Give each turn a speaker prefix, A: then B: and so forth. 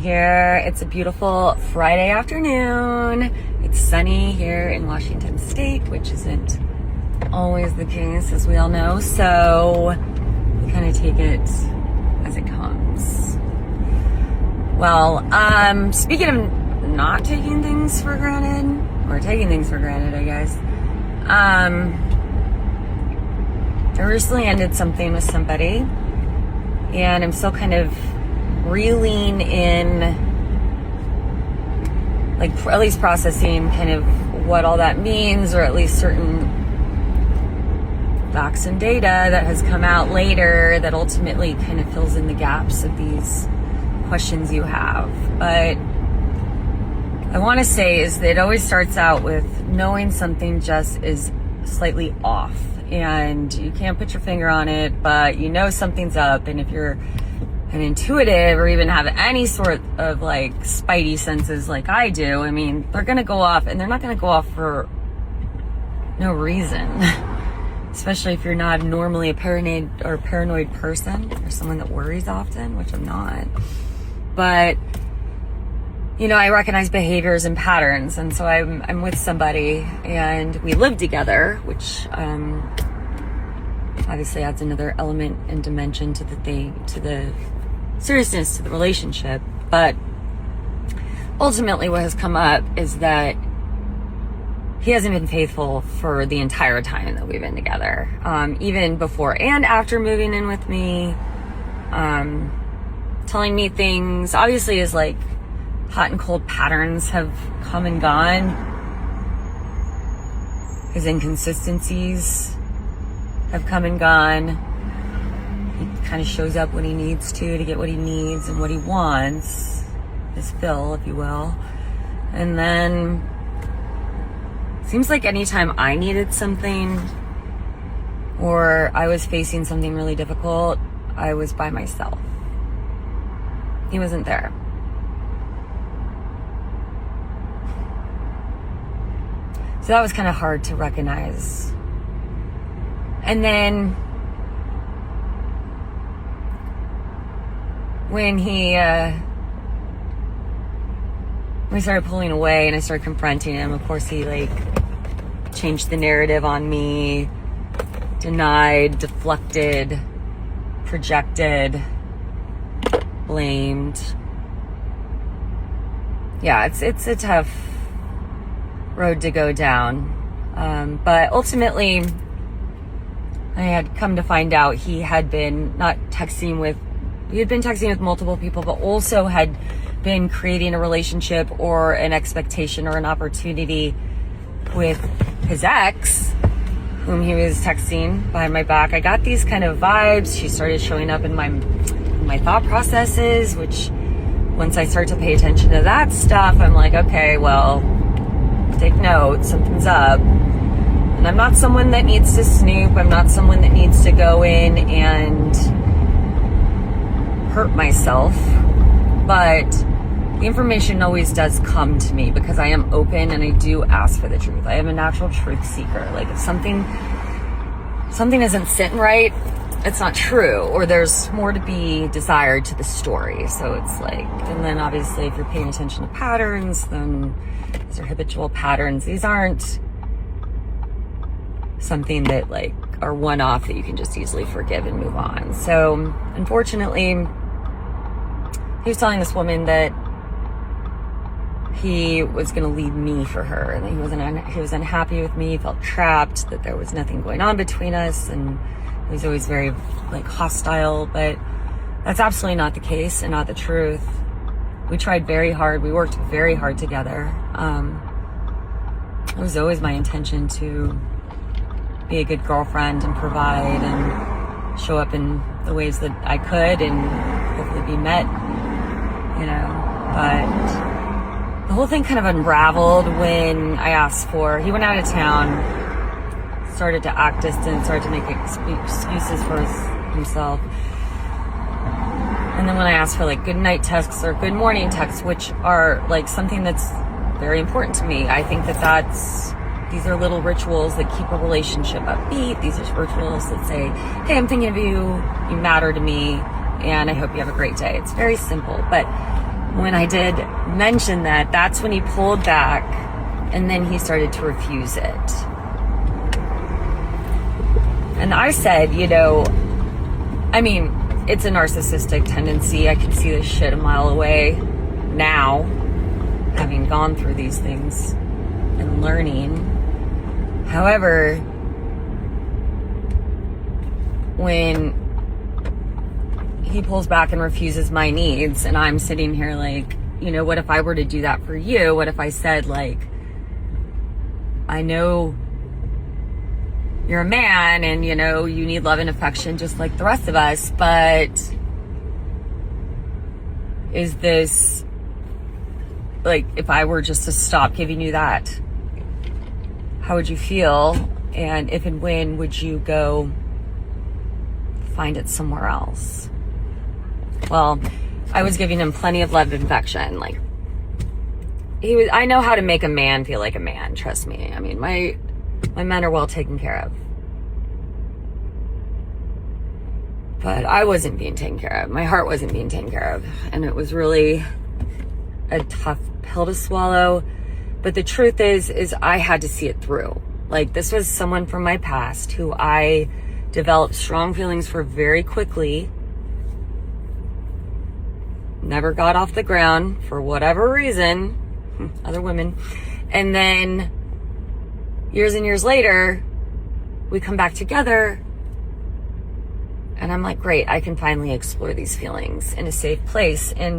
A: here. It's a beautiful Friday afternoon. It's sunny here in Washington State, which isn't always the case, as we all know. So we kind of take it as it comes. Well, speaking of not taking things for granted, or taking things for granted, I guess. I recently ended something with somebody, and I'm still kind of reeling in, like, at least processing kind of what all that means, or at least certain facts and data that has come out later that ultimately kind of fills in the gaps of these questions you have. But I want to say is that it always starts out with knowing something just is slightly off, and you can't put your finger on it, but you know something's up. And if you're an intuitive or even have any sort of like spidey senses like I do, I mean, they're going to go off, and they're not going to go off for no reason. Especially if you're not normally a paranoid person, or someone that worries often, which I'm not. But you know, I recognize behaviors and patterns, and so I'm with somebody, and we live together, which obviously adds another element and dimension to the seriousness to the relationship. But ultimately, what has come up is that he hasn't been faithful for the entire time that we've been together, even before and after moving in with me, telling me things. Obviously, is like hot and cold patterns have come and gone. His inconsistencies have come and gone. He kind of shows up when he needs to get what he needs and what he wants, his fill, if you will. And then seems like anytime I needed something or I was facing something really difficult, I was by myself. He wasn't there. So that was kind of hard to recognize. And then when we started pulling away and I started confronting him, of course he like changed the narrative on me, denied, deflected, projected, blamed. Yeah, it's a tough road to go down. But ultimately, I had come to find out he had been texting with multiple people, but also had been creating a relationship or an expectation or an opportunity with his ex, whom he was texting behind my back. I got these kind of vibes. She started showing up in my thought processes, which once I start to pay attention to that stuff, I'm like, okay, well, take note, something's up. And I'm not someone that needs to snoop. I'm not someone that needs to go in and hurt myself. But the information always does come to me because I am open and I do ask for the truth. I am a natural truth seeker. Like if something isn't sitting right, it's not true, or there's more to be desired to the story. So it's like, and then obviously if you're paying attention to patterns, then these are habitual patterns. These aren't something that like are one-off that you can just easily forgive and move on. So unfortunately, he was telling this woman that he was going to leave me for her, and that he was unhappy with me. He felt trapped, that there was nothing going on between us, and he was always very like hostile. But that's absolutely not the case and not the truth. We tried very hard. We worked very hard together. It was always my intention to be a good girlfriend and provide and show up in the ways that I could and hopefully be met, you know. But the whole thing kind of unraveled when I asked he went out of town, started to act distant, started to make excuses for himself. And then when I asked for like good night texts or good morning texts, which are like something that's very important to me, I think these are little rituals that keep a relationship upbeat. These are rituals that say, hey, I'm thinking of you, you matter to me, and I hope you have a great day. It's very simple, but when I did mention that, that's when he pulled back and then he started to refuse it. And I said, I mean, it's a narcissistic tendency. I can see this shit a mile away now, having gone through these things and learning. However, when he pulls back and refuses my needs, and I'm sitting here like, what if I were to do that for you? What if I said, like, I know you're a man and, you need love and affection just like the rest of us, but is this, like, if I were just to stop giving you that, how would you feel? And if and when would you go find it somewhere else? Well, I was giving him plenty of love and affection. Like, I know how to make a man feel like a man, trust me. I mean, my men are well taken care of. But I wasn't being taken care of. My heart wasn't being taken care of. And it was really a tough pill to swallow. But the truth is I had to see it through. Like, this was someone from my past who I developed strong feelings for very quickly. Never got off the ground for whatever reason. Other women. And then years and years later, we come back together and I'm like, great, I can finally explore these feelings in a safe place. And